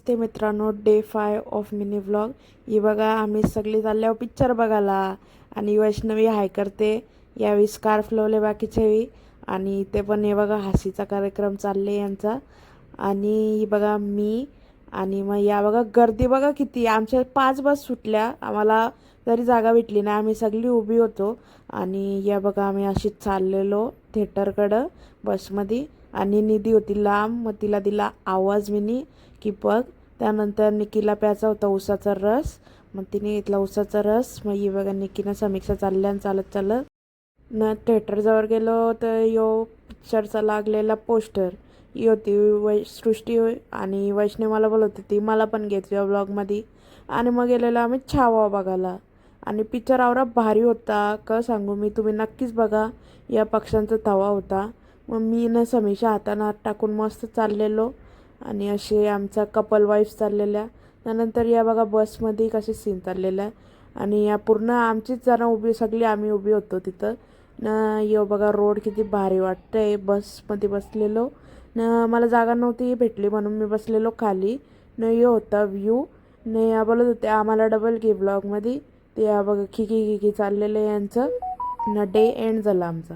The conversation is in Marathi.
ते मित्रांनो, डे 5 ऑफ मिनी व्लॉग. ही बघा, आम्ही सगळी चालल्यावर पिक्चर बघायला. आणि वैष्णवी हाय करते यावेळी स्कार्फ लावले बाकीचे. आणि ते पण हे बघा, हसीचा कार्यक्रम चालले यांचा. आणि ही बघा मी. आणि मग या बघा गर्दी बघा किती. आमच्या 5 बस सुटल्या, आम्हाला तरी जागा भेटली नाही, आम्ही सगळी उभी होतो. आणि या बघा आम्ही अशीच चाललेलो थिएटरकडं बसमध्ये. आणि निधी होती लांब, मग तिला दिला आवाज मिनी की बघ. त्यानंतर निकीला प्यायचा होता उसाचा रस, मग तिने घेतला उसाचा रस. मग ही बघा निकीनं समीक्षा चालल्या आणि चालत चालत न थिएटरजवळ गेलो तर पिक्चरचा लागलेला पोस्टर ही होती सृष्टी आणि वैष्णवी मला बोलत होती मला पण घेतली ब्लॉगमध्ये. आणि मग गेलेलो आम्ही छावा बघायला. आणि पिक्चर आवरा भारी होता, का सांगू मी, तुम्ही नक्कीच बघा. या पक्ष्यांचा तवा होता. मग मी ना समीक्षा हातानं हात टाकून मस्त चाललेलो. आणि असे आमचा कपल वाईफ चाललेल्या. त्यानंतर या बघा बसमध्ये कसे सीन चाललेलं. आणि या पूर्ण आमचीच जरा उभी, सगळी आम्ही उभी होतो तिथं ना. यो बघा रोड किती भारी वाटतंय बसमध्ये बसलेलो ना. मला जागा नव्हती भेटली म्हणून मी बसलेलो खाली न. यो होता व्ह्यू न. या बोलत होते आम्हाला डबल घे ब्लॉगमध्ये. ते या बघा खिकी खिकी चाललेलं यांचं ना. डे एंड झाला आमचा.